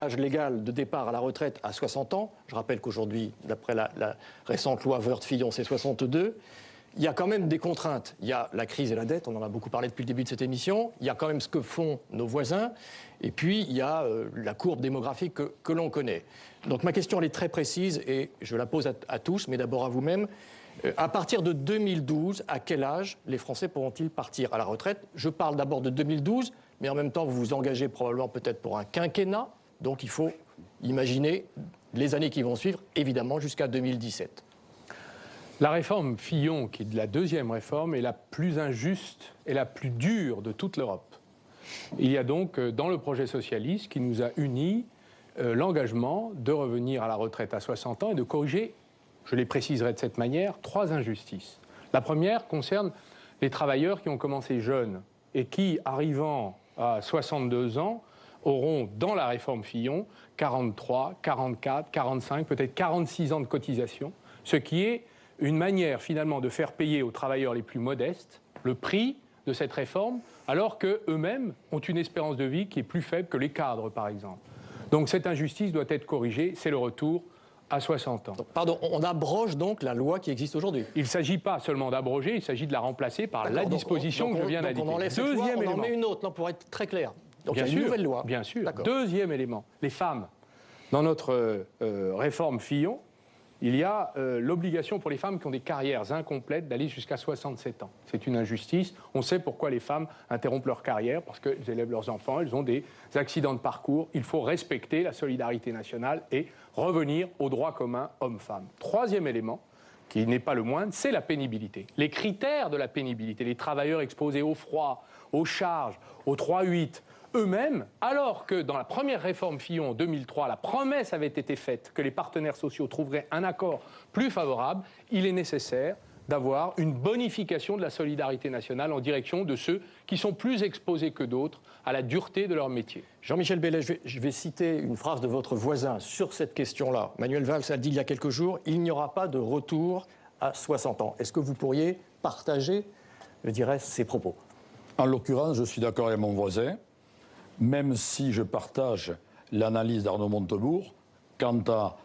L'âge légal de départ à la retraite à 60 ans. Je rappelle qu'aujourd'hui, d'après la récente loi Woerth-Fillon, c'est 62. Il y a quand même des contraintes. Il y a la crise et la dette, on en a beaucoup parlé depuis le début de cette émission. Il y a quand même ce que font nos voisins. Et puis, il y a la courbe démographique que l'on connaît. Donc ma question, elle est très précise et je la pose à tous, mais d'abord à vous-même. À partir de 2012, à quel âge les Français pourront-ils partir à la retraite? Je parle d'abord de 2012, mais en même temps, vous vous engagez probablement peut-être pour un quinquennat. Donc il faut imaginer les années qui vont suivre, évidemment jusqu'à 2017. La réforme Fillon, qui est la deuxième réforme, est la plus injuste et la plus dure de toute l'Europe. Il y a donc dans le projet socialiste qui nous a unis l'engagement de revenir à la retraite à 60 ans et de corriger, je les préciserai de cette manière, 3 injustices. La première concerne les travailleurs qui ont commencé jeunes et qui, arrivant à 62 ans, auront, dans la réforme Fillon, 43, 44, 45, peut-être 46 ans de cotisation, ce qui est une manière finalement de faire payer aux travailleurs les plus modestes le prix de cette réforme, alors qu'eux-mêmes ont une espérance de vie qui est plus faible que les cadres, par exemple. Donc cette injustice doit être corrigée, c'est le retour à 60 ans. Pardon, on abroge donc la loi qui existe aujourd'hui. Il ne s'agit pas seulement d'abroger, il s'agit de la remplacer par la disposition que je viens d'indiquer. On enlève cette loi, on en met une autre, non, pour être très clair. Donc il y a une nouvelle loi. Bien sûr. Deuxième élément, les femmes. Dans notre réforme Fillon, il y a l'obligation pour les femmes qui ont des carrières incomplètes d'aller jusqu'à 67 ans. C'est une injustice. On sait pourquoi les femmes interrompent leur carrière, parce qu'elles élèvent leurs enfants, elles ont des accidents de parcours. Il faut respecter la solidarité nationale et revenir au droit commun homme-femme. Troisième élément, qui n'est pas le moindre, c'est la pénibilité. Les critères de la pénibilité, les travailleurs exposés au froid, aux charges, au 3-8, eux-mêmes, alors que dans la première réforme Fillon en 2003, la promesse avait été faite que les partenaires sociaux trouveraient un accord plus favorable, il est nécessaire d'avoir une bonification de la solidarité nationale en direction de ceux qui sont plus exposés que d'autres à la dureté de leur métier. Jean-Michel Belet, je vais citer une phrase de votre voisin sur cette question-là. Manuel Valls a dit il y a quelques jours, il n'y aura pas de retour à 60 ans. Est-ce que vous pourriez partager, je dirais, ces propos? En l'occurrence, je suis d'accord avec mon voisin, même si je partage l'analyse d'Arnaud Montebourg quant à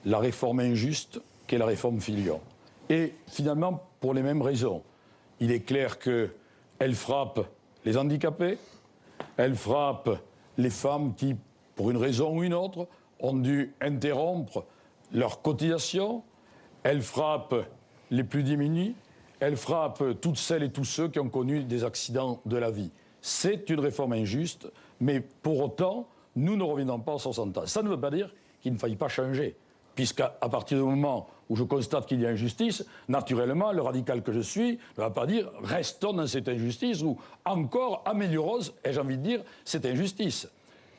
la réforme injuste qu'est la réforme Fillon. Et finalement, pour les mêmes raisons. Il est clair qu'elle frappe les handicapés, elle frappe les femmes qui, pour une raison ou une autre, ont dû interrompre leur cotisation, elle frappe les plus démunis, elle frappe toutes celles et tous ceux qui ont connu des accidents de la vie. C'est une réforme injuste, mais pour autant, nous ne reviendrons pas à 60 ans. Ça ne veut pas dire qu'il ne faille pas changer, puisqu'à partir du moment où je constate qu'il y a injustice, naturellement, le radical que je suis ne va pas dire « restons dans cette injustice » ou « encore améliorons, ai-je envie de dire, cette injustice ».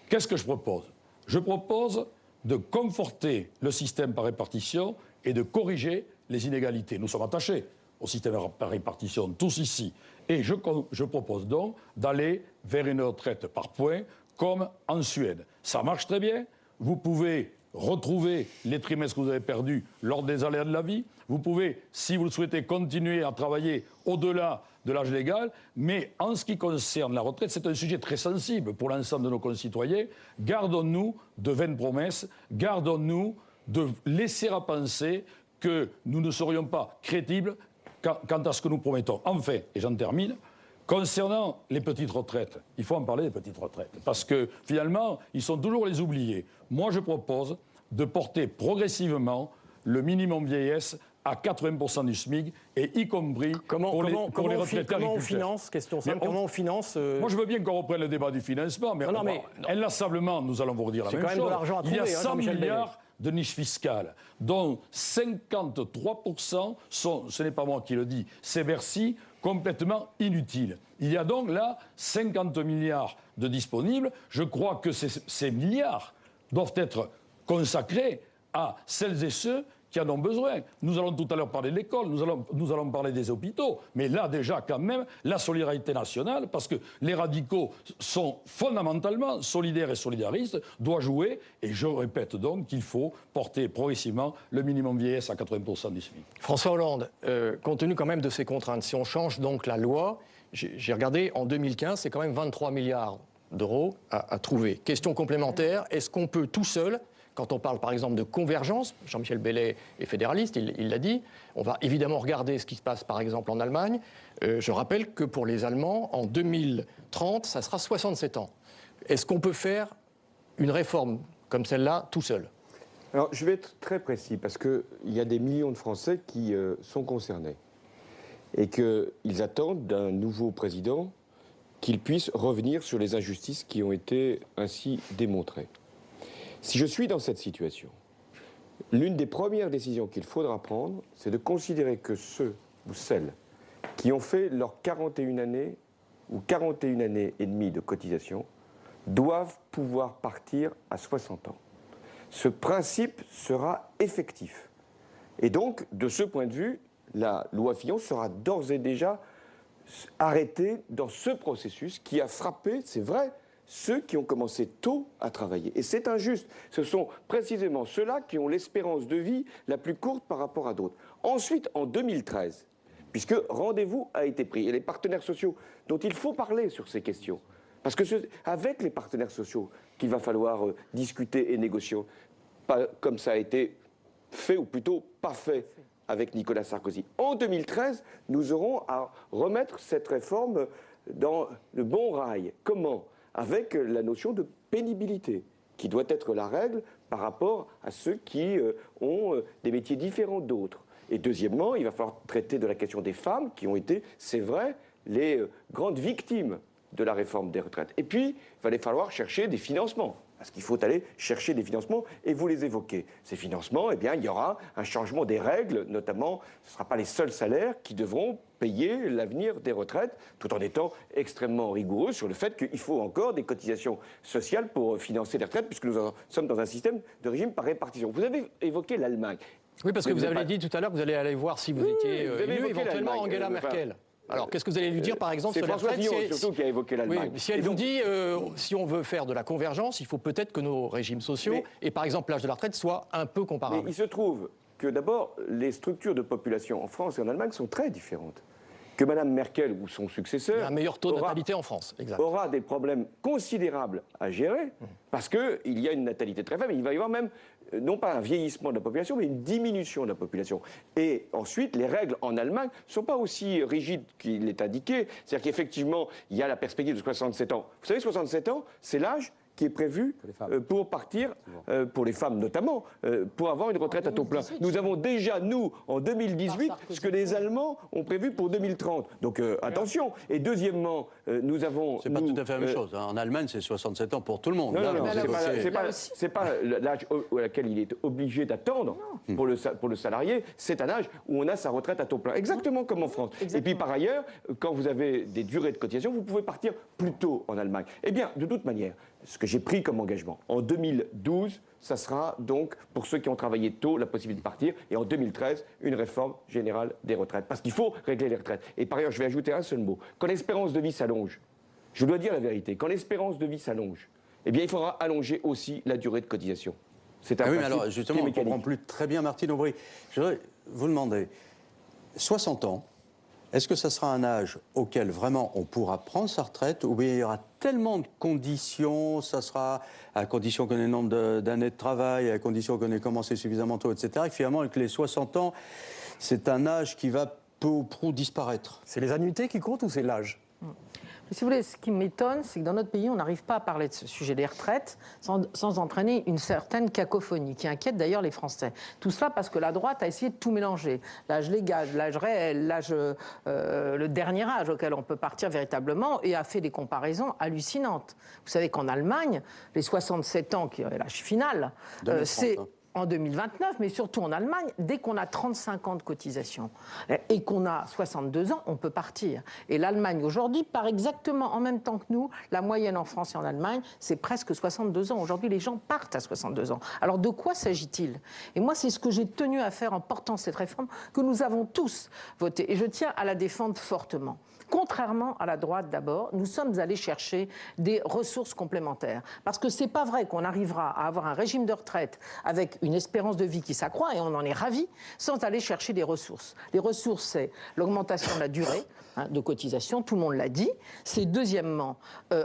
Qu'est-ce que je propose? Je propose de conforter le système par répartition et de corriger les inégalités. Nous sommes attachés au système par répartition, tous ici. Et je propose donc d'aller vers une retraite par points, comme en Suède. Ça marche très bien. Vous pouvez retrouver les trimestres que vous avez perdus lors des aléas de la vie. Vous pouvez, si vous le souhaitez, continuer à travailler au-delà de l'âge légal. Mais en ce qui concerne la retraite, c'est un sujet très sensible pour l'ensemble de nos concitoyens. Gardons-nous de vaines promesses. Gardons-nous de laisser à penser que nous ne serions pas crédibles quant à ce que nous promettons. Enfin, et j'en termine, concernant les petites retraites, il faut en parler des petites retraites, parce que finalement, ils sont toujours les oubliés. Moi, je propose de porter progressivement le minimum vieillesse à 80% du SMIC, et y compris pour les retraités agriculteurs. Comment on finance, question simple, comment on finance Moi, je veux bien qu'on reprenne le débat du financement, mais, inlassablement, nous allons vous redire la même chose. C'est quand même de l'argent à trouver, il y a 100 milliards Belet. De niche fiscale, dont 53% sont, ce n'est pas moi qui le dis, c'est Bercy, complètement inutile. Il y a donc là 50 milliards de disponibles. Je crois que ces milliards doivent être consacrés à celles et ceux qui en ont besoin. Nous allons tout à l'heure parler de l'école, nous allons parler des hôpitaux, mais là déjà quand même la solidarité nationale, parce que les radicaux sont fondamentalement solidaires et solidaristes, doit jouer, et je répète donc qu'il faut porter progressivement le minimum vieillesse à 80% du SMIC. François Hollande, compte tenu quand même de ces contraintes, si on change donc la loi, j'ai regardé en 2015, c'est quand même 23 milliards d'euros à trouver. Question complémentaire, est-ce qu'on peut tout seul, quand on parle par exemple de convergence, Jean-Michel Bellet est fédéraliste, il l'a dit, on va évidemment regarder ce qui se passe par exemple en Allemagne. Je rappelle que pour les Allemands, en 2030, ça sera 67 ans. Est-ce qu'on peut faire une réforme comme celle-là tout seul? Alors, je vais être très précis, parce qu'il y a des millions de Français qui sont concernés et qu'ils attendent d'un nouveau président qu'il puisse revenir sur les injustices qui ont été ainsi démontrées. Si je suis dans cette situation, l'une des premières décisions qu'il faudra prendre, c'est de considérer que ceux ou celles qui ont fait leurs 41 années ou 41 années et demie de cotisation doivent pouvoir partir à 60 ans. Ce principe sera effectif. Et donc, de ce point de vue, la loi Fillon sera d'ores et déjà arrêtée dans ce processus qui a frappé, c'est vrai, ceux qui ont commencé tôt à travailler. Et c'est injuste. Ce sont précisément ceux-là qui ont l'espérance de vie la plus courte par rapport à d'autres. Ensuite, en 2013, puisque rendez-vous a été pris, et les partenaires sociaux dont il faut parler sur ces questions, parce que c'est avec les partenaires sociaux qu'il va falloir discuter et négocier, pas comme ça a été fait, ou plutôt pas fait, avec Nicolas Sarkozy. En 2013, nous aurons à remettre cette réforme dans le bon rail. Comment? Avec la notion de pénibilité, qui doit être la règle par rapport à ceux qui ont des métiers différents d'autres. Et deuxièmement, il va falloir traiter de la question des femmes qui ont été, c'est vrai, les grandes victimes de la réforme des retraites. Et puis, il va falloir chercher des financements. Parce qu'il faut aller chercher des financements, et vous les évoquez. Ces financements, eh bien, il y aura un changement des règles, notamment, ce ne sera pas les seuls salaires qui devront payer l'avenir des retraites, tout en étant extrêmement rigoureux sur le fait qu'il faut encore des cotisations sociales pour financer les retraites, puisque nous sommes dans un système de régime par répartition. Vous avez évoqué l'Allemagne. Oui, parce que vous avez dit tout à l'heure que vous allez aller voir si vous étiez élu, éventuellement Angela Merkel. Alors, qu'est-ce que vous allez lui dire, par exemple, sur la retraite? C'est François Fillon, surtout, qui a évoqué l'Allemagne. Oui, si elle vous dit, si on veut faire de la convergence, il faut peut-être que nos régimes sociaux, et par exemple l'âge de la retraite, soient un peu comparables. Mais il se trouve que d'abord, les structures de population en France et en Allemagne sont très différentes. Que Mme Merkel ou son successeur... Il y a un meilleur taux de natalité en France, exact. Aura des problèmes considérables à gérer, parce qu'il y a une natalité très faible. Il va y avoir même, non pas un vieillissement de la population, mais une diminution de la population. Et ensuite, les règles en Allemagne ne sont pas aussi rigides qu'il est indiqué. C'est-à-dire qu'effectivement, il y a la perspective de 67 ans. Vous savez, 67 ans, c'est l'âge qui est prévu pour partir, pour les femmes notamment, pour avoir une retraite à taux plein. Nous avons déjà, nous, en 2018, ce que les Allemands ont prévu pour 2030. Donc attention. Et deuxièmement, nous avons... C'est pas tout à fait la même chose. En Allemagne, c'est 67 ans pour tout le monde. Non, c'est pas l'âge auquel il est obligé d'attendre pour le salarié. C'est un âge où on a sa retraite à taux plein. Exactement comme en France. Exactement. Et puis par ailleurs, quand vous avez des durées de cotisation, vous pouvez partir plus tôt en Allemagne. Eh bien, de toute manière, ce que j'ai pris comme engagement, en 2012, ça sera donc, pour ceux qui ont travaillé tôt, la possibilité de partir, et en 2013, une réforme générale des retraites. Parce qu'il faut régler les retraites. Et par ailleurs, je vais ajouter un seul mot. Quand l'espérance de vie s'allonge, je dois dire la vérité, quand l'espérance de vie s'allonge, eh bien, il faudra allonger aussi la durée de cotisation. C'est un oui, mais alors, justement, on ne comprend plus très bien Martine Aubry. Je voudrais vous demander, 60 ans, est-ce que ça sera un âge auquel vraiment on pourra prendre sa retraite, ou bien il y aura tellement de conditions, ça sera à condition qu'on ait le nombre d'années de travail, à condition qu'on ait commencé suffisamment tôt, etc., et que finalement, avec les 60 ans, c'est un âge qui va peu ou prou disparaître? C'est les annuités qui comptent ou c'est l'âge? Si vous voulez, ce qui m'étonne, c'est que dans notre pays, on n'arrive pas à parler de ce sujet des retraites sans entraîner une certaine cacophonie, qui inquiète d'ailleurs les Français. Tout cela parce que la droite a essayé de tout mélanger. L'âge légal, l'âge réel, le dernier âge auquel on peut partir véritablement, et a fait des comparaisons hallucinantes. Vous savez qu'en Allemagne, les 67 ans, qui est l'âge final, c'est... en 2029, mais surtout en Allemagne, dès qu'on a 35 ans de cotisation et qu'on a 62 ans, on peut partir. Et l'Allemagne aujourd'hui part exactement en même temps que nous. La moyenne en France et en Allemagne, c'est presque 62 ans. Aujourd'hui, les gens partent à 62 ans. Alors de quoi s'agit-il? Et moi, c'est ce que j'ai tenu à faire en portant cette réforme que nous avons tous voté. Et je tiens à la défendre fortement. Contrairement à la droite d'abord, nous sommes allés chercher des ressources complémentaires. Parce que c'est pas vrai qu'on arrivera à avoir un régime de retraite avec une espérance de vie qui s'accroît, et on en est ravis, sans aller chercher des ressources. Les ressources, c'est l'augmentation de la durée de cotisation, tout le monde l'a dit. C'est deuxièmement,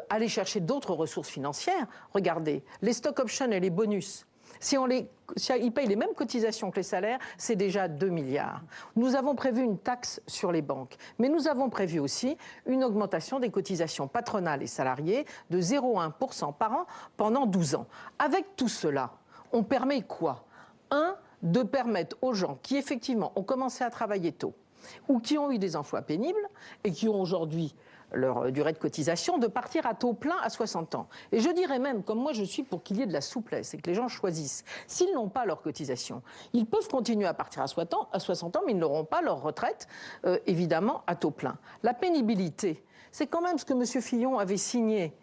aller chercher d'autres ressources financières. Regardez, les stock options et les bonus, si ils payent les mêmes cotisations que les salaires, c'est déjà 2 milliards. Nous avons prévu une taxe sur les banques, mais nous avons prévu aussi une augmentation des cotisations patronales et salariées de 0,1% par an pendant 12 ans. Avec tout cela, on permet quoi? De permettre aux gens qui effectivement ont commencé à travailler tôt ou qui ont eu des emplois pénibles et qui ont aujourd'hui leur durée de cotisation, de partir à taux plein à 60 ans. Et je dirais même, comme moi je suis pour qu'il y ait de la souplesse et que les gens choisissent, s'ils n'ont pas leur cotisation, ils peuvent continuer à partir à 60 ans, mais ils n'auront pas leur retraite, évidemment, à taux plein. La pénibilité, c'est quand même ce que M. Fillon avait signé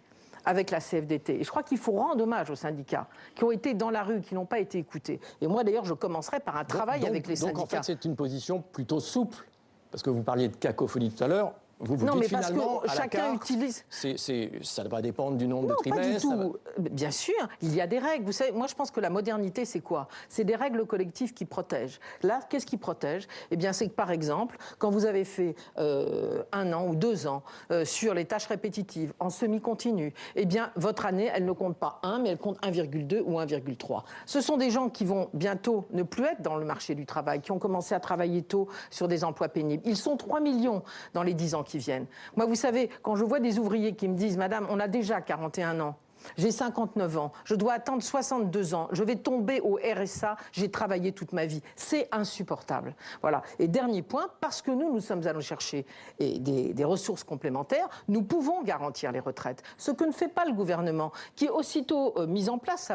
avec la CFDT. Et je crois qu'il faut rendre hommage aux syndicats qui ont été dans la rue, qui n'ont pas été écoutés. Et moi, d'ailleurs, je commencerai par un travail avec les syndicats. Donc, en fait, c'est une position plutôt souple, parce que vous parliez de cacophonie tout à l'heure. Vous dites mais finalement, parce que chacun utilise. Ça va dépendre du nombre de trimestres. Pas du tout. Bien sûr, il y a des règles. Vous savez, moi, je pense que la modernité, c'est quoi? C'est des règles collectives qui protègent. Là, qu'est-ce qui protège? Eh bien, c'est que, par exemple, quand vous avez fait 1 an ou 2 ans sur les tâches répétitives en semi-continu, eh bien, votre année, elle ne compte pas 1, mais elle compte 1,2 ou 1,3. Ce sont des gens qui vont bientôt ne plus être dans le marché du travail, qui ont commencé à travailler tôt sur des emplois pénibles. Ils sont 3 millions dans les 10 ans qui viennent. Moi, vous savez, quand je vois des ouvriers qui me disent « Madame, on a déjà 41 ans, j'ai 59 ans, je dois attendre 62 ans, je vais tomber au RSA, j'ai travaillé toute ma vie. » C'est insupportable. Voilà. Et dernier point, parce que nous sommes allés chercher des ressources complémentaires, nous pouvons garantir les retraites. Ce que ne fait pas le gouvernement, qui est aussitôt mis en place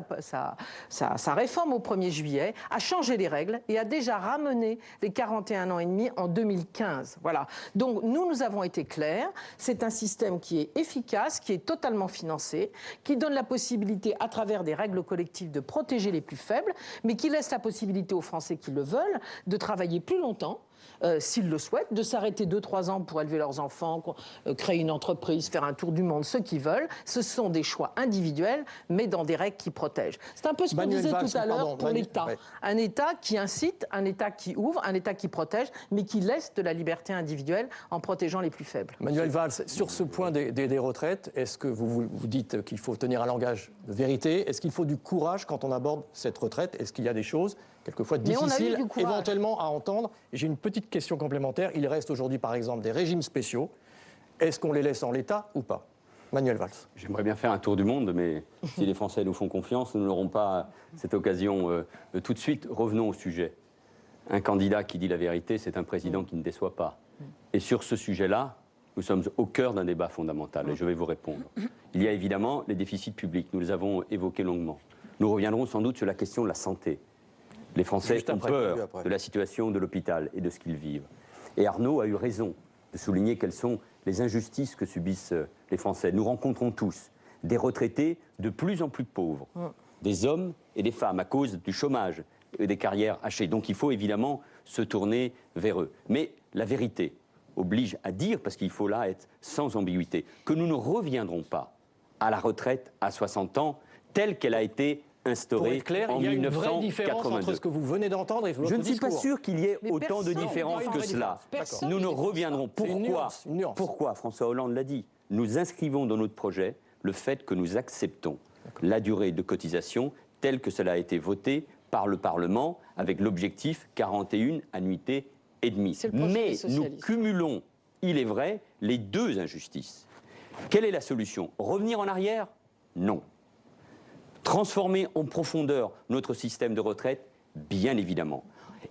sa réforme au 1er juillet, a changé les règles et a déjà ramené les 41 ans et demi en 2015. Voilà. Donc nous avons été clairs. C'est un système qui est efficace, qui est totalement financé, qui donne la possibilité, à travers des règles collectives, de protéger les plus faibles, mais qui laisse la possibilité aux Français qui le veulent de travailler plus longtemps, s'ils le souhaitent, de s'arrêter 2-3 ans pour élever leurs enfants, créer une entreprise, faire un tour du monde, ceux qui veulent. Ce sont des choix individuels, mais dans des règles qui protègent. C'est un peu ce qu'on disait tout à l'heure pour l'État. Ouais. Un État qui incite, un État qui ouvre, un État qui protège, mais qui laisse de la liberté individuelle en protégeant les plus faibles. Manuel Valls, sur ce point des retraites, est-ce que vous dites qu'il faut tenir un langage de vérité? Est-ce qu'il faut du courage quand on aborde cette retraite? Est-ce qu'il y a des choses quelquefois difficiles éventuellement à entendre? J'ai une petite question complémentaire. Il reste aujourd'hui par exemple des régimes spéciaux. Est-ce qu'on les laisse en l'état ou pas? Manuel Valls. J'aimerais bien faire un tour du monde, mais si les Français nous font confiance, nous n'aurons pas cette occasion tout de suite. Revenons au sujet. Un candidat qui dit la vérité, c'est un président qui ne déçoit pas. Et sur ce sujet-là, nous sommes au cœur d'un débat fondamental, et je vais vous répondre. Il y a évidemment les déficits publics, nous les avons évoqués longuement. Nous reviendrons sans doute sur la question de la santé. Les Français ont peur de la situation de l'hôpital et de ce qu'ils vivent. Et Arnaud a eu raison de souligner quelles sont les injustices que subissent les Français. Nous rencontrons tous des retraités de plus en plus pauvres, des hommes et des femmes à cause du chômage et des carrières hachées. Donc il faut évidemment se tourner vers eux. Mais la vérité oblige à dire, parce qu'il faut là être sans ambiguïté, que nous ne reviendrons pas à la retraite à 60 ans telle qu'elle a été instaurée en 1982. Il y a une vraie différence entre ce que vous venez d'entendre et votre discours. Je ne suis pas sûr qu'il y ait autant de différences que cela. Nous ne reviendrons. Pourquoi François Hollande l'a dit. Nous inscrivons dans notre projet le fait que nous acceptons la durée de cotisation telle que cela a été voté par le Parlement, avec l'objectif 41 annuités et demie. Mais nous cumulons, il est vrai, les deux injustices. Quelle est la solution? Revenir en arrière? Non. Transformer en profondeur notre système de retraite? Bien évidemment.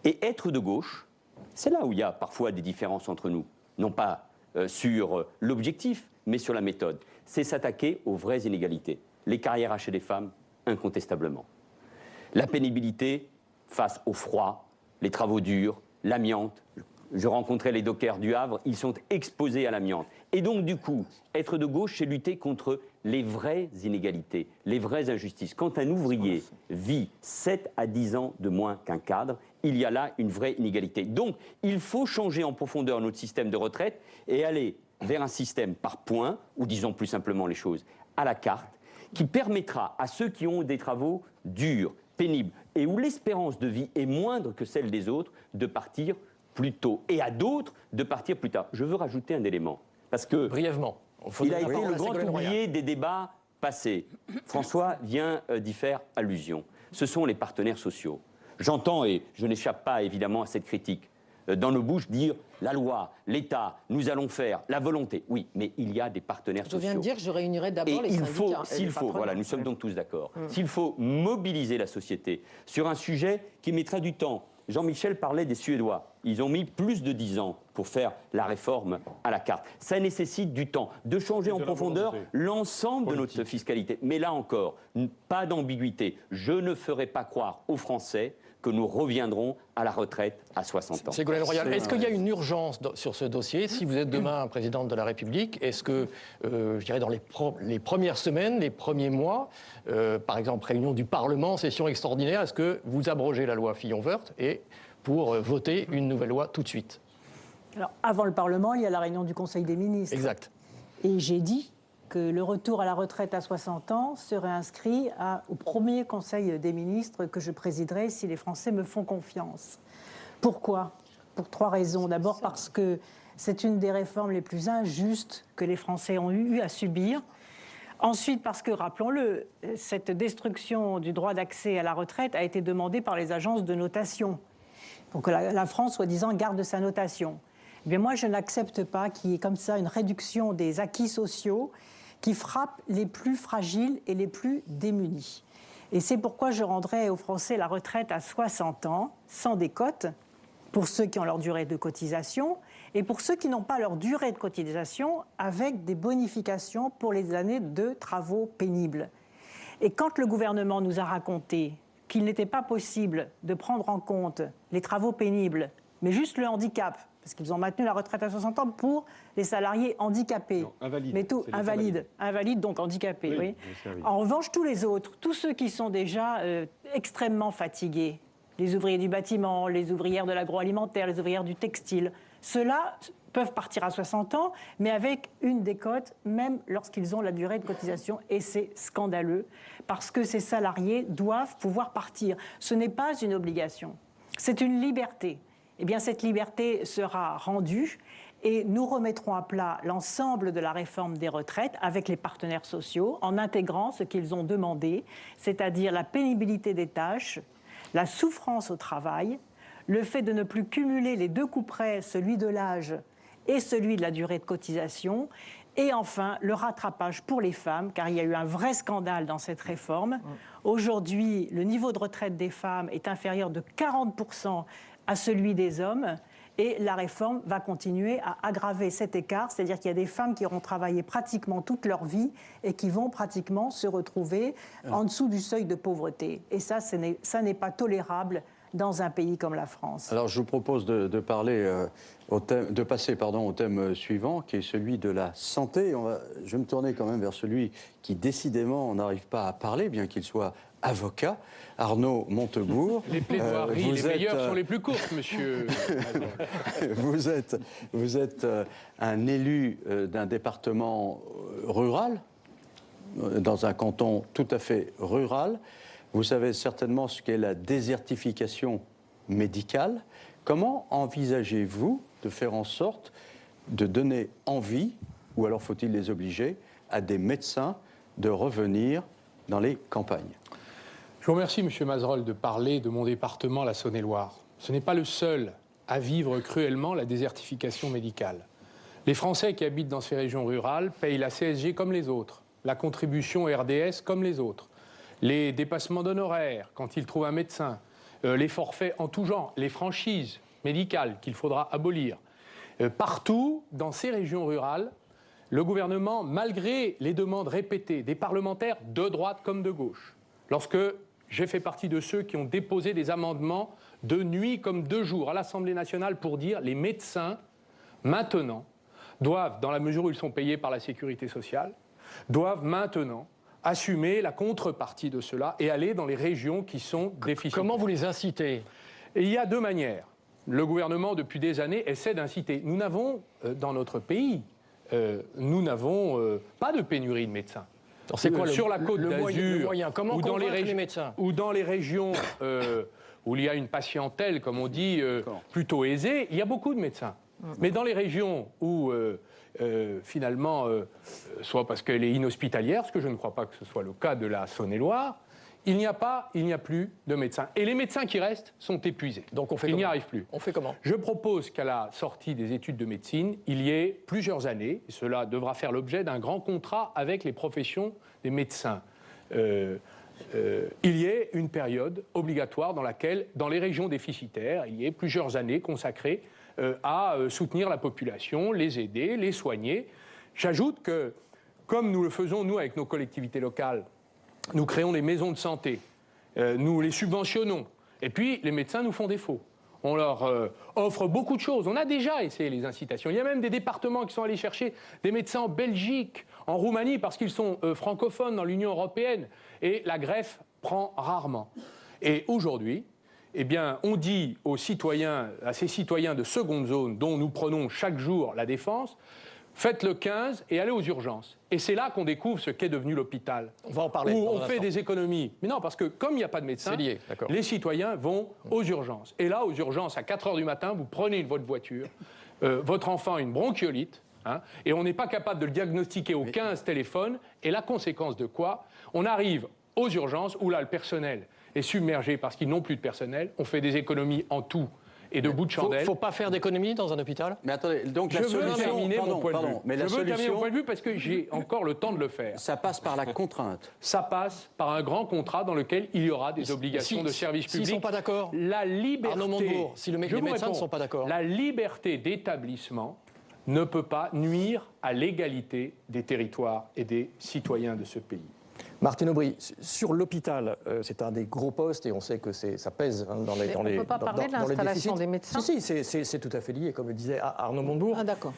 Et être de gauche, c'est là où il y a parfois des différences entre nous. Non pas sur l'objectif, mais sur la méthode. C'est s'attaquer aux vraies inégalités. Les carrières hachées des femmes, incontestablement. La pénibilité face au froid, les travaux durs, l'amiante. Je rencontrais les dockers du Havre, ils sont exposés à l'amiante. Et donc, du coup, être de gauche, c'est lutter contre les vraies inégalités, les vraies injustices. Quand un ouvrier vit 7 à 10 ans de moins qu'un cadre, il y a là une vraie inégalité. Donc, il faut changer en profondeur notre système de retraite et aller vers un système par points, ou disons plus simplement les choses, à la carte, qui permettra à ceux qui ont des travaux durs, pénible et où l'espérance de vie est moindre que celle des autres, de partir plus tôt. Et à d'autres, de partir plus tard. Je veux rajouter un élément. Parce que brièvement, il a été le grand oublié des débats passés. François vient d'y faire allusion. Ce sont les partenaires sociaux. J'entends, et je n'échappe pas évidemment à cette critique, dans nos bouches dire la loi, l'État, nous allons faire, la volonté. Oui, mais il y a des partenaires sociaux. Je viens de dire que je réunirais d'abord les syndicats. S'il faut, voilà, nous sommes donc tous d'accord. S'il faut mobiliser la société sur un sujet qui mettra du temps. Jean-Michel parlait des Suédois. Ils ont mis plus de 10 ans pour faire la réforme à la carte. Ça nécessite du temps, de changer en profondeur l'ensemble de notre fiscalité. Mais là encore, pas d'ambiguïté. Je ne ferai pas croire aux Français que nous reviendrons à la retraite à 60 ans. Ségolène Royal, est-ce qu'il y a une urgence sur ce dossier? Si vous êtes demain présidente de la République, est-ce que, je dirais, dans les premières semaines, les premiers mois, par exemple, réunion du Parlement, session extraordinaire, est-ce que vous abrogez la loi Fillon-Woerth et pour voter une nouvelle loi tout de suite? Alors, avant le Parlement, il y a la réunion du Conseil des ministres. Exact. Et j'ai dit que le retour à la retraite à 60 ans serait inscrit au premier Conseil des ministres que je présiderai si les Français me font confiance. Pourquoi? Pour 3 raisons. D'abord parce que c'est une des réformes les plus injustes que les Français ont eu à subir. Ensuite parce que, rappelons-le, cette destruction du droit d'accès à la retraite a été demandée par les agences de notation, pour que la France, soi-disant, garde sa notation. Eh bien, moi, je n'accepte pas qu'il y ait comme ça une réduction des acquis sociaux qui frappe les plus fragiles et les plus démunis. Et c'est pourquoi je rendrai aux Français la retraite à 60 ans, sans décote, pour ceux qui ont leur durée de cotisation, et pour ceux qui n'ont pas leur durée de cotisation, avec des bonifications pour les années de travaux pénibles. Et quand le gouvernement nous a raconté qu'il n'était pas possible de prendre en compte les travaux pénibles, mais juste le handicap, parce qu'ils ont maintenu la retraite à 60 ans pour les salariés handicapés. Non, invalides. Mais tout, invalides, donc handicapés, oui. En revanche, tous les autres, tous ceux qui sont déjà extrêmement fatigués, les ouvriers du bâtiment, les ouvrières de l'agroalimentaire, les ouvrières du textile, ceux-là peuvent partir à 60 ans, mais avec une décote, même lorsqu'ils ont la durée de cotisation. Et c'est scandaleux, parce que ces salariés doivent pouvoir partir. Ce n'est pas une obligation, c'est une liberté. Eh bien, cette liberté sera rendue et nous remettrons à plat l'ensemble de la réforme des retraites avec les partenaires sociaux en intégrant ce qu'ils ont demandé, c'est-à-dire la pénibilité des tâches, la souffrance au travail, le fait de ne plus cumuler les 2 couperets, celui de l'âge et celui de la durée de cotisation, et enfin le rattrapage pour les femmes, car il y a eu un vrai scandale dans cette réforme. Aujourd'hui, le niveau de retraite des femmes est inférieur de 40% à celui des hommes, et la réforme va continuer à aggraver cet écart, c'est-à-dire qu'il y a des femmes qui auront travaillé pratiquement toute leur vie et qui vont pratiquement se retrouver en dessous du seuil de pauvreté. Et ça n'est pas tolérable dans un pays comme la France. Alors je vous propose de passer au thème suivant, qui est celui de la santé. Je vais me tourner quand même vers celui qui décidément n'arrive pas à parler, bien qu'il soit avocat, Arnaud Montebourg. Les plaidoiries, les meilleures sont les plus courtes, monsieur. Vous êtes un élu d'un département rural, dans un canton tout à fait rural. Vous savez certainement ce qu'est la désertification médicale. Comment envisagez-vous de faire en sorte de donner envie, ou alors faut-il les obliger, à des médecins de revenir dans les campagnes? Je vous remercie, monsieur Mazerolle, de parler de mon département, la Saône-et-Loire. Ce n'est pas le seul à vivre cruellement la désertification médicale. Les Français qui habitent dans ces régions rurales payent la CSG comme les autres, la contribution RDS comme les autres, les dépassements d'honoraires quand ils trouvent un médecin, les forfaits en tout genre, les franchises médicales qu'il faudra abolir. Partout, dans ces régions rurales, le gouvernement, malgré les demandes répétées des parlementaires de droite comme de gauche, lorsque j'ai fait partie de ceux qui ont déposé des amendements de nuit comme de jour à l'Assemblée nationale pour dire les médecins, maintenant, doivent, dans la mesure où ils sont payés par la sécurité sociale, doivent maintenant assumer la contrepartie de cela et aller dans les régions qui sont déficitaires. Comment vous les incitez? Et il y a 2 manières. Le gouvernement, depuis des années, essaie d'inciter. Nous n'avons, dans notre pays, nous n'avons pas de pénurie de médecins. C'est quoi sur la Côte d'Azur ou dans les médecins ou dans les régions où il y a une patientèle, comme on dit, plutôt aisée, il y a beaucoup de médecins. Mais dans les régions où, finalement, soit parce qu'elle est inhospitalière, ce que je ne crois pas que ce soit le cas de la Saône-et-Loire, il n'y a plus de médecins. Et les médecins qui restent sont épuisés. Donc on fait Ils n'y arrivent plus. On fait comment? Je propose qu'à la sortie des études de médecine, il y ait plusieurs années, et cela devra faire l'objet d'un grand contrat avec les professions des médecins, il y ait une période obligatoire dans laquelle, dans les régions déficitaires, il y ait plusieurs années consacrées à soutenir la population, les aider, les soigner. J'ajoute que, comme nous le faisons, nous, avec nos collectivités locales, nous créons des maisons de santé, nous les subventionnons, et puis les médecins nous font défaut. On leur offre beaucoup de choses. On a déjà essayé les incitations. Il y a même des départements qui sont allés chercher des médecins en Belgique, en Roumanie, parce qu'ils sont francophones dans l'Union européenne. Et la greffe prend rarement. Et aujourd'hui, eh bien, on dit aux citoyens, à ces citoyens de seconde zone, dont nous prenons chaque jour la défense, faites le 15 et allez aux urgences. Et c'est là qu'on découvre ce qu'est devenu l'hôpital. On va en parler. Où on fait des économies. Mais non, parce que comme il n'y a pas de médecin, les citoyens vont aux urgences. Et là, aux urgences, à 4 h du matin, vous prenez votre voiture, votre enfant a une bronchiolite, et on n'est pas capable de le diagnostiquer au 15 téléphone. Et la conséquence de quoi? On arrive aux urgences où là, le personnel est submergé parce qu'ils n'ont plus de personnel. On fait des économies en tout et de bout de chandelle. Il ne faut pas faire d'économies dans un hôpital? Mais attendez, donc je veux terminer mon point de vue. Mais je veux terminer mon point de vue parce que j'ai encore le temps de le faire. Ça passe par la contrainte. Ça passe par un grand contrat dans lequel il y aura des obligations de service public. S'ils ne sont pas d'accord, la liberté, Arnaud Montebourg, si les médecins ne sont pas d'accord, la liberté d'établissement ne peut pas nuire à l'égalité des territoires et des citoyens de ce pays. Martine Aubry, sur l'hôpital, c'est un des gros postes et on sait que ça pèse dans les on ne peut pas parler de l'installation des médecins. Si, c'est tout à fait lié, comme le disait Arnaud Montebourg. Ah, d'accord.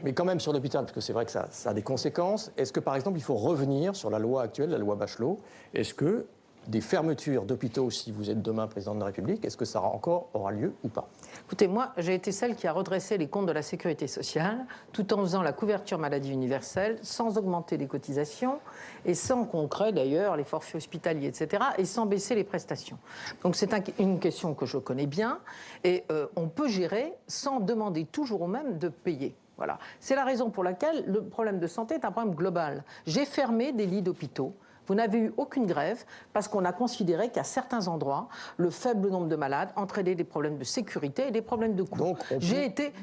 Mais quand même sur l'hôpital, parce que c'est vrai que ça a des conséquences, est-ce que par exemple il faut revenir sur la loi actuelle, la loi Bachelot? Est-ce que des fermetures d'hôpitaux, si vous êtes demain président de la République, est-ce que ça aura lieu ou pas? Écoutez, moi, j'ai été celle qui a redressé les comptes de la sécurité sociale, tout en faisant la couverture maladie universelle, sans augmenter les cotisations, et sans qu'on crée d'ailleurs les forfaits hospitaliers, etc., et sans baisser les prestations. Donc c'est une question que je connais bien, et on peut gérer sans demander toujours aux mêmes de payer. Voilà. C'est la raison pour laquelle le problème de santé est un problème global. J'ai fermé des lits d'hôpitaux. Vous n'avez eu aucune grève parce qu'on a considéré qu'à certains endroits, le faible nombre de malades entraînait des problèmes de sécurité et des problèmes de coût.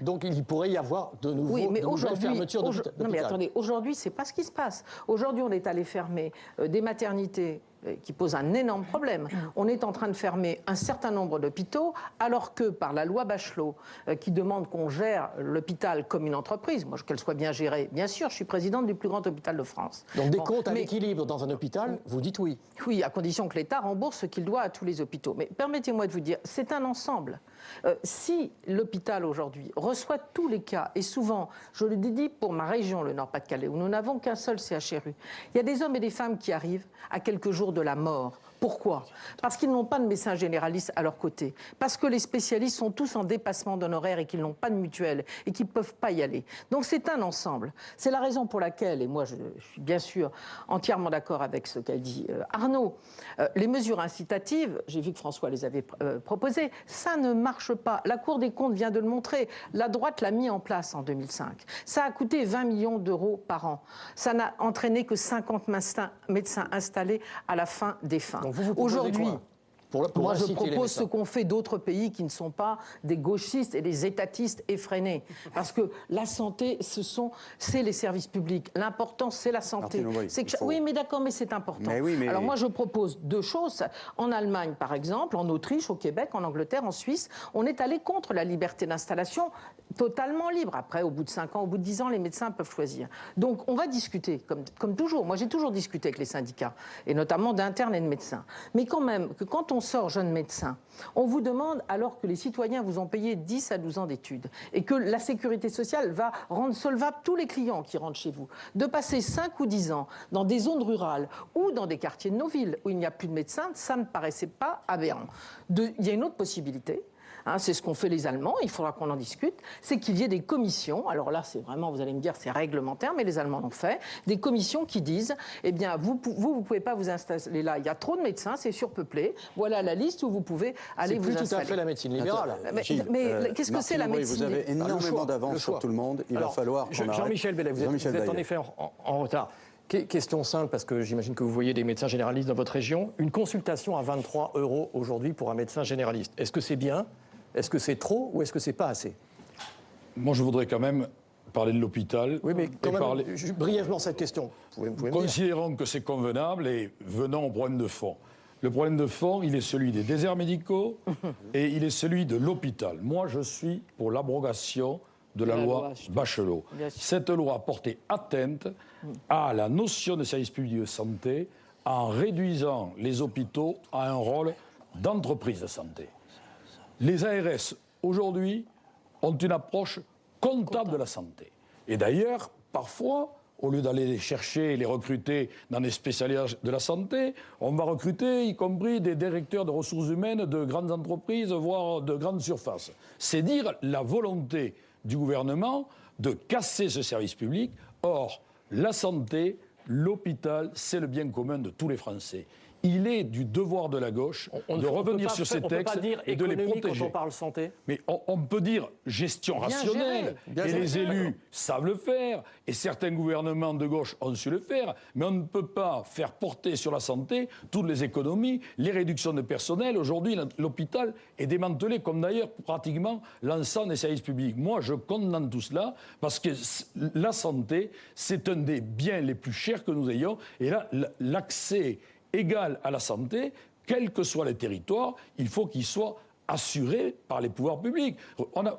Donc il pourrait y avoir de nouveau fermetures d'hôpitaux. Non mais attendez, aujourd'hui, c'est pas ce qui se passe. Aujourd'hui, on est allé fermer des maternités qui pose un énorme problème. On est en train de fermer un certain nombre d'hôpitaux, alors que par la loi Bachelot, qui demande qu'on gère l'hôpital comme une entreprise, moi qu'elle soit bien gérée, bien sûr, je suis présidente du plus grand hôpital de France. Donc des comptes à l'équilibre dans un hôpital, vous dites oui? Oui, à condition que l'État rembourse ce qu'il doit à tous les hôpitaux. Mais permettez-moi de vous dire, c'est un ensemble. Si l'hôpital aujourd'hui reçoit tous les cas, et souvent, je le dis pour ma région, le Nord-Pas-de-Calais, où nous n'avons qu'un seul CHRU, il y a des hommes et des femmes qui arrivent à quelques jours de la mort. Pourquoi? Parce qu'ils n'ont pas de médecin généraliste à leur côté. Parce que les spécialistes sont tous en dépassement d'honoraires et qu'ils n'ont pas de mutuelle et qu'ils ne peuvent pas y aller. Donc c'est un ensemble. C'est la raison pour laquelle, et moi je suis bien sûr entièrement d'accord avec ce qu'a dit Arnaud, les mesures incitatives, j'ai vu que François les avait proposées, ça ne marche pas. La Cour des comptes vient de le montrer. La droite l'a mis en place en 2005. Ça a coûté 20 millions d'euros par an. Ça n'a entraîné que 50 médecins installés à la fin des fins. Aujourd'hui, moi je propose ce qu'ont fait d'autres pays qui ne sont pas des gauchistes et des étatistes effrénés. Parce que la santé, c'est les services publics. L'important, c'est la santé. Oui, mais d'accord, mais c'est important. Alors moi, je propose deux choses. En Allemagne, par exemple, en Autriche, au Québec, en Angleterre, en Suisse, on est allé contre la liberté d'installation totalement libre. Après, au bout de 5 ans, au bout de 10 ans, les médecins peuvent choisir. Donc, on va discuter, comme toujours. Moi, j'ai toujours discuté avec les syndicats, et notamment d'internes et de médecins. Mais quand même, que quand on sort jeune médecin, on vous demande, alors que les citoyens vous ont payé 10 à 12 ans d'études, et que la sécurité sociale va rendre solvable tous les clients qui rentrent chez vous, de passer 5 ou 10 ans dans des zones rurales ou dans des quartiers de nos villes où il n'y a plus de médecins, ça ne me paraissait pas aberrant. Il y a une autre possibilité, hein, c'est ce qu'ont fait les Allemands, il faudra qu'on en discute, c'est qu'il y ait des commissions, alors là c'est vraiment, vous allez me dire, c'est réglementaire, mais les Allemands l'ont fait, des commissions qui disent, eh bien vous pouvez pas vous installer là, il y a trop de médecins, c'est surpeuplé, voilà la liste où vous pouvez aller vous installer. C'est plus tout à fait la médecine libérale. Mais qu'est-ce que c'est la médecine? Vous avez énormément d'avance sur tout le monde, il va falloir qu'on arrête. Jean-Michel Bellay, vous êtes en effet en retard. Question simple, parce que j'imagine que vous voyez des médecins généralistes dans votre région. Une consultation à 23 € aujourd'hui pour un médecin généraliste. Est-ce que c'est bien? Est-ce que c'est trop? Ou est-ce que c'est pas assez? Moi, je voudrais quand même parler de l'hôpital. Oui, mais quand même, brièvement cette question. Vous pouvez Considérons que c'est convenable et venons au problème de fond. Le problème de fond, il est celui des déserts médicaux et il est celui de l'hôpital. Moi, je suis pour l'abrogation de la loi Bachelot. Cette loi a porté atteinte à la notion de service public de santé en réduisant les hôpitaux à un rôle d'entreprise de santé. Les ARS, aujourd'hui, ont une approche comptable de la santé. Et d'ailleurs, parfois, au lieu d'aller les chercher et les recruter dans des spécialistes de la santé, on va recruter, y compris des directeurs de ressources humaines de grandes entreprises, voire de grandes surfaces. C'est dire la volonté du gouvernement de casser ce service public. Or, la santé, l'hôpital, c'est le bien commun de tous les Français. Il est du devoir de la gauche de revenir sur ces textes et de les protéger. Quand on parle santé. Mais on peut dire gestion rationnelle, et les élus savent le faire, et certains gouvernements de gauche ont su le faire, mais on ne peut pas faire porter sur la santé toutes les économies, les réductions de personnel. Aujourd'hui, l'hôpital est démantelé, comme d'ailleurs pratiquement l'ensemble des services publics. Moi, je condamne tout cela, parce que la santé, c'est un des biens les plus chers que nous ayons, et là, l'accès égal à la santé, quels que soient les territoires, il faut qu'il soit assuré par les pouvoirs publics.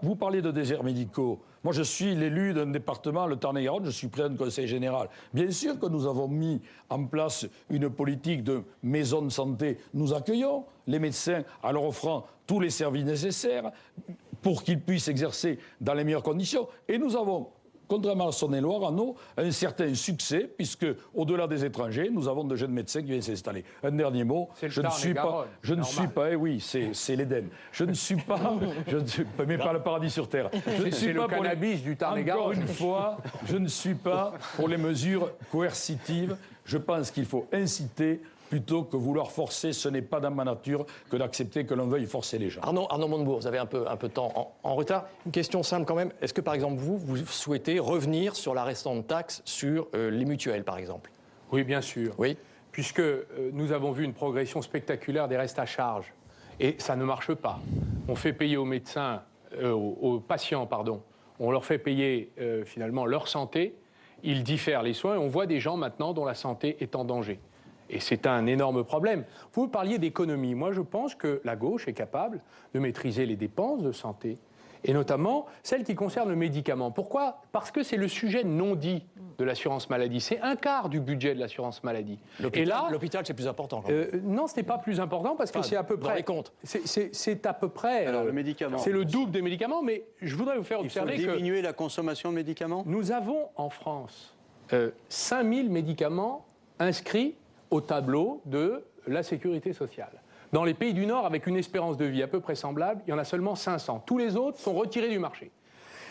Vous parlez de déserts médicaux. Moi, je suis l'élu d'un département, le Tarn-et-Garonne, je suis président du Conseil général. Bien sûr que nous avons mis en place une politique de maison de santé. Nous accueillons les médecins en leur offrant tous les services nécessaires pour qu'ils puissent exercer dans les meilleures conditions. Et nous avons, contrairement à Saône-et-Loire, un certain succès, puisque, au-delà des étrangers, nous avons de jeunes médecins qui viennent s'installer. Un dernier mot, je ne suis pas, oui, c'est l'Éden. Je ne suis pas, mais pas le paradis sur terre. Je ne suis pas le cannabis du Tarn-et-Garonne. Encore une fois, je ne suis pas pour les mesures coercitives. Je pense qu'il faut inciter plutôt que vouloir forcer. Ce n'est pas dans ma nature que d'accepter que l'on veuille forcer les gens. Arnaud Montebourg, vous avez un peu de temps en retard. Une question simple quand même. Est-ce que, par exemple, vous souhaitez revenir sur la récente taxe sur les mutuelles, par exemple? Oui, bien sûr. Oui. Puisque nous avons vu une progression spectaculaire des restes à charge. Et ça ne marche pas. On fait payer aux médecins, aux patients, pardon, on leur fait payer finalement leur santé. Ils diffèrent les soins et on voit des gens maintenant dont la santé est en danger. Et c'est un énorme problème. Vous parliez d'économie. Moi, je pense que la gauche est capable de maîtriser les dépenses de santé, et notamment celles qui concernent le médicament. Pourquoi? Parce que c'est le sujet non dit de l'assurance maladie. C'est un quart du budget de l'assurance maladie. Et là, l'hôpital, c'est plus important. Non, ce n'est pas plus important parce que c'est à peu près. Dans les comptes. C'est à peu près. Alors, le médicament. C'est le double des médicaments, mais je voudrais vous faire observer que. Il faut diminuer la consommation de médicaments. Nous avons en France 5000 médicaments inscrits au tableau de la sécurité sociale. Dans les pays du Nord, avec une espérance de vie à peu près semblable, il y en a seulement 500. Tous les autres sont retirés du marché.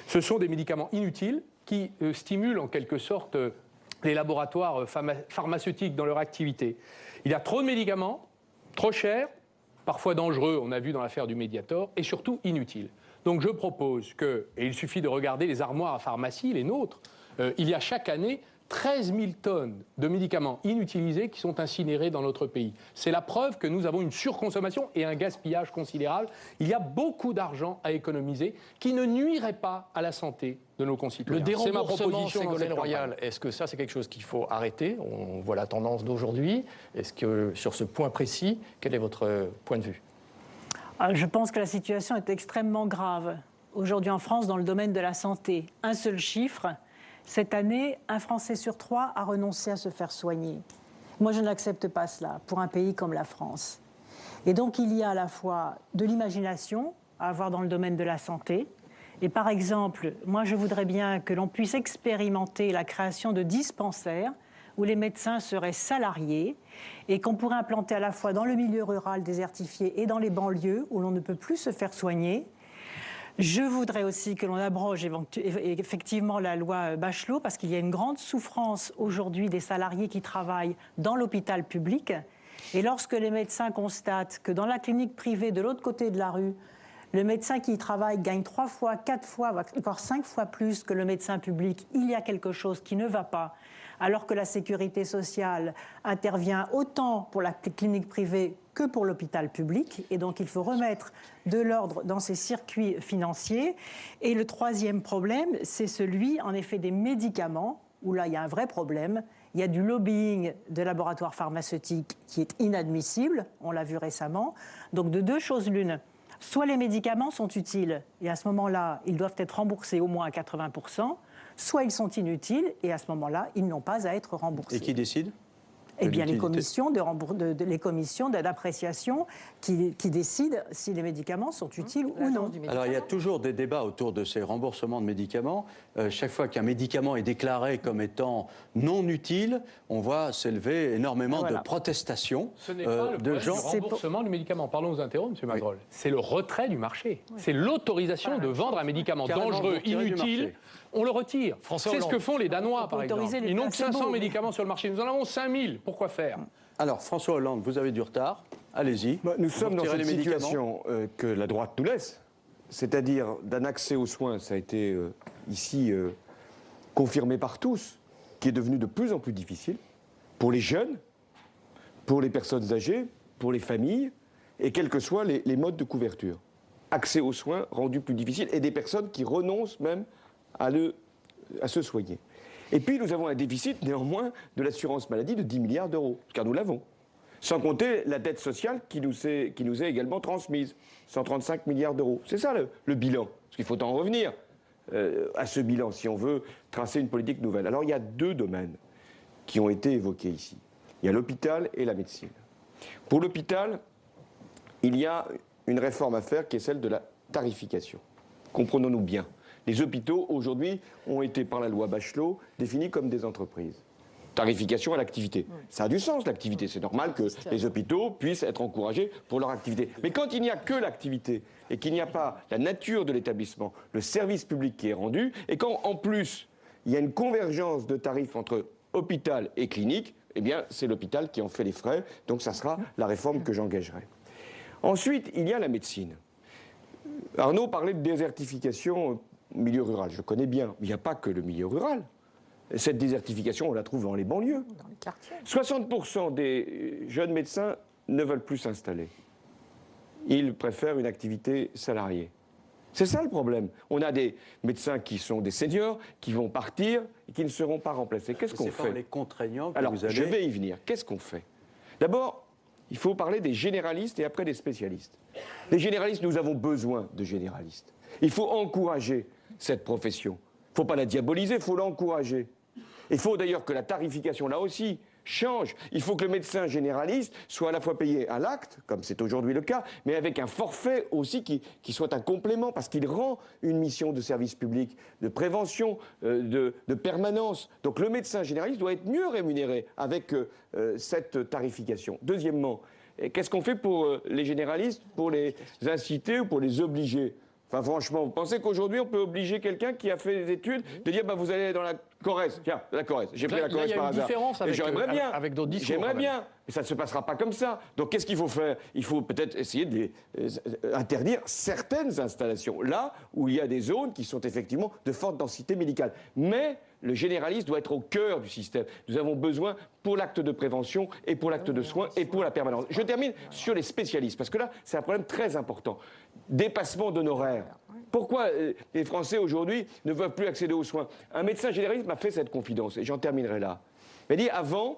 Ce sont des médicaments inutiles qui stimulent en quelque sorte les laboratoires pharmaceutiques dans leur activité. Il y a trop de médicaments, trop chers, parfois dangereux, on a vu dans l'affaire du Mediator, et surtout inutiles. Donc je propose que, et il suffit de regarder les armoires à pharmacie, les nôtres, il y a chaque année 13 000 tonnes de médicaments inutilisés qui sont incinérés dans notre pays. C'est la preuve que nous avons une surconsommation et un gaspillage considérable. Il y a beaucoup d'argent à économiser qui ne nuirait pas à la santé de nos concitoyens. Le déremboursement, Ségolène Royal, est-ce que ça, c'est quelque chose qu'il faut arrêter? On voit la tendance d'aujourd'hui. Est-ce que, sur ce point précis, quel est votre point de vue? Je pense que la situation est extrêmement grave. Aujourd'hui en France, dans le domaine de la santé, un seul chiffre. Cette année, un Français sur 3 a renoncé à se faire soigner. Moi, je n'accepte pas cela pour un pays comme la France. Et donc, il y a à la fois de l'imagination à avoir dans le domaine de la santé. Et par exemple, moi, je voudrais bien que l'on puisse expérimenter la création de dispensaires où les médecins seraient salariés et qu'on pourrait implanter à la fois dans le milieu rural désertifié et dans les banlieues où l'on ne peut plus se faire soigner. Je voudrais aussi que l'on abroge effectivement la loi Bachelot, parce qu'il y a une grande souffrance aujourd'hui des salariés qui travaillent dans l'hôpital public. Et lorsque les médecins constatent que dans la clinique privée de l'autre côté de la rue, le médecin qui y travaille gagne 3 fois, 4 fois, voire 5 fois plus que le médecin public, il y a quelque chose qui ne va pas. Alors que la sécurité sociale intervient autant pour la clinique privée que pour l'hôpital public. Et donc, il faut remettre de l'ordre dans ces circuits financiers. Et le troisième problème, c'est celui, en effet, des médicaments, où là, il y a un vrai problème. Il y a du lobbying de laboratoires pharmaceutiques qui est inadmissible, on l'a vu récemment. Donc, de deux choses l'une. Soit les médicaments sont utiles, et à ce moment-là, ils doivent être remboursés au moins à 80%, soit ils sont inutiles, et à ce moment-là, ils n'ont pas à être remboursés. Et qui décide ? Eh bien, les commissions d'appréciation qui décident si les médicaments sont utiles ou non. Alors, il y a toujours des débats autour de ces remboursements de médicaments. Chaque fois qu'un médicament est déclaré comme étant non utile, on voit s'élever énormément de protestations Ce n'est pas le remboursement du médicament. Pardon, vous interrompre, M. Madrol. C'est le retrait du marché. C'est l'autorisation de vendre un médicament dangereux, inutile. On le retire. C'est ce que font les Danois, par exemple. Ils n'ont que 500 médicaments sur le marché. Nous en avons 5000. Pourquoi faire ? Alors, François Hollande, vous avez du retard. Allez-y. Nous sommes dans cette situation que la droite nous laisse, c'est-à-dire d'un accès aux soins, ça a été ici confirmé par tous, qui est devenu de plus en plus difficile pour les jeunes, pour les personnes âgées, pour les familles, et quels que soient les modes de couverture. Accès aux soins rendu plus difficile, et des personnes qui renoncent même à se soigner. Et puis nous avons un déficit néanmoins de l'assurance maladie de 10 milliards d'euros, car nous l'avons. Sans compter la dette sociale qui nous est également transmise, 135 milliards d'euros. C'est ça le bilan, parce qu'il faut en revenir à ce bilan si on veut tracer une politique nouvelle. Alors il y a deux domaines qui ont été évoqués ici. Il y a l'hôpital et la médecine. Pour l'hôpital, il y a une réforme à faire qui est celle de la tarification. Comprenons-nous bien. Les hôpitaux, aujourd'hui, ont été, par la loi Bachelot, définis comme des entreprises. Tarification à l'activité. Ça a du sens, l'activité. C'est normal que les hôpitaux puissent être encouragés pour leur activité. Mais quand il n'y a que l'activité et qu'il n'y a pas la nature de l'établissement, le service public qui est rendu, et quand, en plus, il y a une convergence de tarifs entre hôpital et clinique, eh bien, c'est l'hôpital qui en fait les frais. Donc, ça sera la réforme que j'engagerai. Ensuite, il y a la médecine. Arnaud parlait de désertification milieu rural, je connais bien. Il n'y a pas que le milieu rural. Cette désertification, on la trouve dans les banlieues. Dans les quartiers. 60% des jeunes médecins ne veulent plus s'installer. Ils préfèrent une activité salariée. C'est ça le problème. On a des médecins qui sont des seniors, qui vont partir et qui ne seront pas remplacés. Qu'est-ce qu'on fait ? Les contraignants que Alors, vous avez... je vais y venir. Qu'est-ce qu'on fait ? D'abord, il faut parler des généralistes et après des spécialistes. Les généralistes, nous avons besoin de généralistes. Il faut encourager cette profession. Il ne faut pas la diaboliser, il faut l'encourager. Il faut d'ailleurs que la tarification, là aussi, change. Il faut que le médecin généraliste soit à la fois payé à l'acte, comme c'est aujourd'hui le cas, mais avec un forfait aussi qui soit un complément, parce qu'il rend une mission de service public, de prévention, de permanence. Donc le médecin généraliste doit être mieux rémunéré avec cette tarification. Deuxièmement, qu'est-ce qu'on fait pour les généralistes, pour les inciter ou pour les obliger ? Enfin, franchement, vous pensez qu'aujourd'hui, on peut obliger quelqu'un qui a fait des études de dire vous allez dans la Corrèze. Tiens, la Corrèze. J'ai pris la Corrèze par hasard. J'aimerais bien. Avec d'autres discours. J'aimerais bien. Mais ça ne se passera pas comme ça. Donc, qu'est-ce qu'il faut faire ? Il faut peut-être essayer d'interdire certaines installations, là où il y a des zones qui sont effectivement de forte densité médicale. Mais le généraliste doit être au cœur du système. Nous avons besoin pour l'acte de prévention et pour l'acte de soins et pour la permanence. Je termine sur les spécialistes, parce que là, c'est un problème très important. Dépassement d'honoraires. Pourquoi les Français aujourd'hui ne veulent plus accéder aux soins ? Un médecin généraliste m'a fait cette confidence, et j'en terminerai là. Il m'a dit, avant,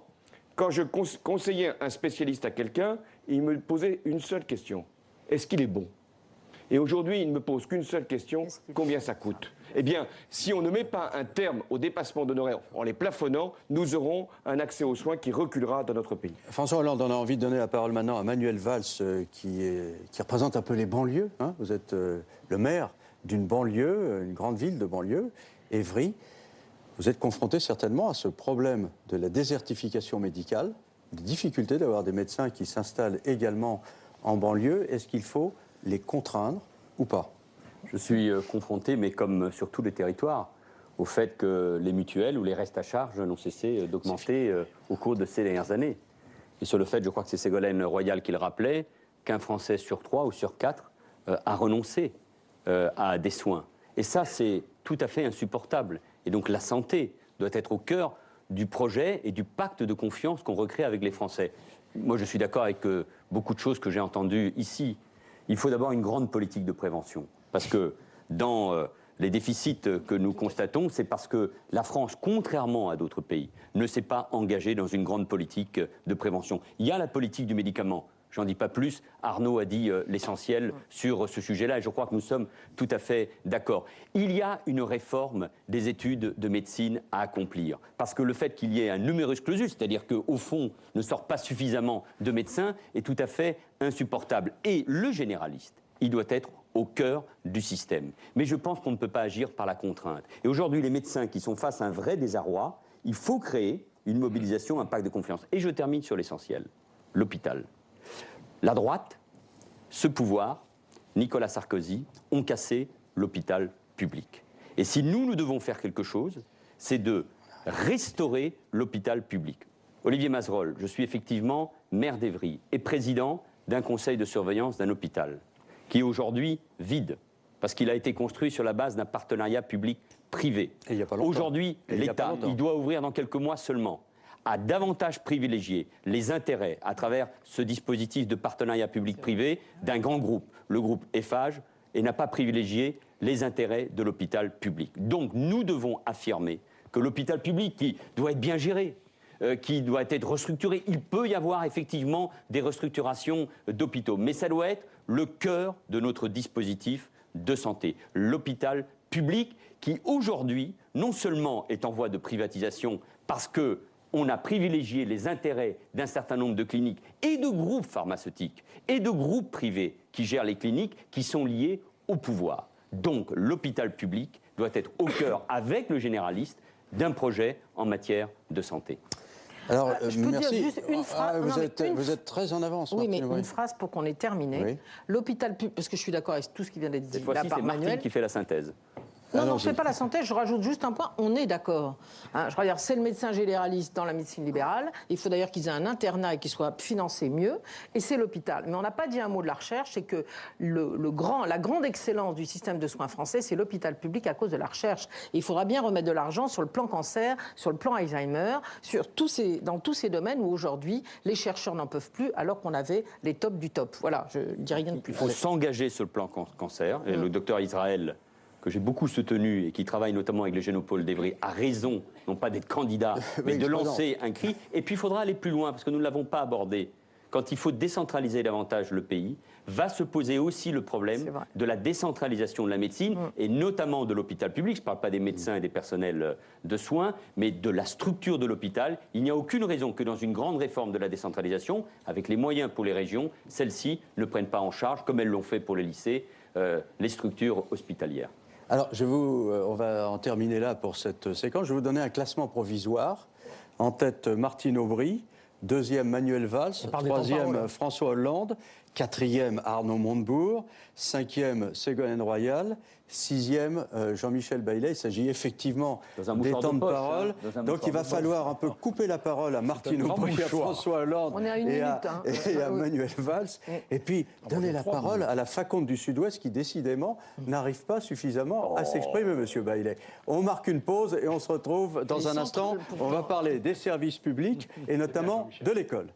quand je conseillais un spécialiste à quelqu'un, il me posait une seule question. Est-ce qu'il est bon ? Et aujourd'hui, il ne me pose qu'une seule question, combien ça coûte ? Eh bien, si on ne met pas un terme au dépassement d'honoraires en les plafonnant, nous aurons un accès aux soins qui reculera dans notre pays. François Hollande, on a envie de donner la parole maintenant à Manuel Valls, qui représente un peu les banlieues. Hein. Vous êtes le maire d'une banlieue, une grande ville de banlieue, Évry. vous êtes confronté certainement à ce problème de la désertification médicale, des difficultés d'avoir des médecins qui s'installent également en banlieue. Est-ce qu'il faut les contraindre ou pas? Je suis confronté, mais comme sur tous les territoires, au fait que les mutuelles ou les restes à charge n'ont cessé d'augmenter au cours de ces dernières années. Et sur le fait, je crois que c'est Ségolène Royal qui le rappelait, qu'un Français sur 3 ou sur 4 a renoncé à des soins. Et ça, c'est tout à fait insupportable. Et donc la santé doit être au cœur du projet et du pacte de confiance qu'on recrée avec les Français. Moi, je suis d'accord avec beaucoup de choses que j'ai entendues ici. Il faut d'abord une grande politique de prévention. Parce que dans les déficits que nous constatons, c'est parce que la France, contrairement à d'autres pays, ne s'est pas engagée dans une grande politique de prévention. Il y a la politique du médicament. J'en dis pas plus. Arnaud a dit l'essentiel sur ce sujet-là et je crois que nous sommes tout à fait d'accord. Il y a une réforme des études de médecine à accomplir. Parce que le fait qu'il y ait un numerus clausus, c'est-à-dire qu'au fond, ne sort pas suffisamment de médecins, est tout à fait insupportable. Et le généraliste, il doit être au cœur du système. Mais je pense qu'on ne peut pas agir par la contrainte. Et aujourd'hui, les médecins qui sont face à un vrai désarroi, il faut créer une mobilisation, un pacte de confiance. Et je termine sur l'essentiel, l'hôpital. La droite, ce pouvoir, Nicolas Sarkozy, ont cassé l'hôpital public. Et si nous devons faire quelque chose, c'est de restaurer l'hôpital public. Olivier Mazerolle, je suis effectivement maire d'Évry et président d'un conseil de surveillance d'un hôpital qui est aujourd'hui vide, parce qu'il a été construit sur la base d'un partenariat public-privé. Aujourd'hui, l'État, il doit ouvrir dans quelques mois seulement, a davantage privilégié les intérêts à travers ce dispositif de partenariat public-privé d'un grand groupe, le groupe Eiffage, et n'a pas privilégié les intérêts de l'hôpital public. Donc nous devons affirmer que l'hôpital public, qui doit être bien géré, qui doit être restructuré, il peut y avoir effectivement des restructurations d'hôpitaux, mais ça doit être le cœur de notre dispositif de santé. L'hôpital public qui aujourd'hui, non seulement est en voie de privatisation parce que on a privilégié les intérêts d'un certain nombre de cliniques et de groupes pharmaceutiques et de groupes privés qui gèrent les cliniques qui sont liés au pouvoir. Donc l'hôpital public doit être au cœur, avec le généraliste, d'un projet en matière de santé. Alors, je peux merci. dire juste une phrase. Vous êtes très en avance. Oui, Martine, mais une phrase pour qu'on ait terminé. Oui. L'hôpital public, parce que je suis d'accord avec tout ce qui vient d'être dit. Cette fois-ci, c'est Martine qui fait la synthèse. Non, non, je ne fais pas la synthèse, je rajoute juste un point, on est d'accord. Hein, je regarde, c'est le médecin généraliste dans la médecine libérale, il faut d'ailleurs qu'ils aient un internat et qu'ils soient financés mieux, et c'est l'hôpital. Mais on n'a pas dit un mot de la recherche, c'est que la grande excellence du système de soins français, c'est l'hôpital public à cause de la recherche. Et il faudra bien remettre de l'argent sur le plan cancer, sur le plan Alzheimer, dans tous ces domaines où aujourd'hui, les chercheurs n'en peuvent plus, alors qu'on avait les tops du top. Voilà, je ne dis rien de plus. Il faut s'engager sur le plan cancer, et le docteur Israël, que j'ai beaucoup soutenu et qui travaille notamment avec le Génopôle d'Évry, a raison, non pas d'être candidat, mais de lancer un cri. Et puis il faudra aller plus loin, parce que nous ne l'avons pas abordé. Quand il faut décentraliser davantage le pays, va se poser aussi le problème de la décentralisation de la médecine, et notamment de l'hôpital public. Je ne parle pas des médecins et des personnels de soins, mais de la structure de l'hôpital. Il n'y a aucune raison que dans une grande réforme de la décentralisation, avec les moyens pour les régions, celles-ci ne prennent pas en charge, comme elles l'ont fait pour les lycées, les structures hospitalières. Alors, on va en terminer là pour cette séquence. Je vais vous donner un classement provisoire. En tête, Martine Aubry. Deuxième, Manuel Valls. Troisième, François Hollande. Quatrième, Arnaud Montebourg. Cinquième, Ségolène Royal. Sixième, Jean-Michel Baillet. Il s'agit effectivement des temps de parole. Donc il va falloir un peu couper la parole à Martine Aubry, à François Hollande et à Manuel Valls. Et puis donner la parole à la Faconde du Sud-Ouest qui décidément n'arrive pas suffisamment à s'exprimer, Monsieur Baillet. On marque une pause et on se retrouve dans un instant. On va parler des services publics et notamment de l'école.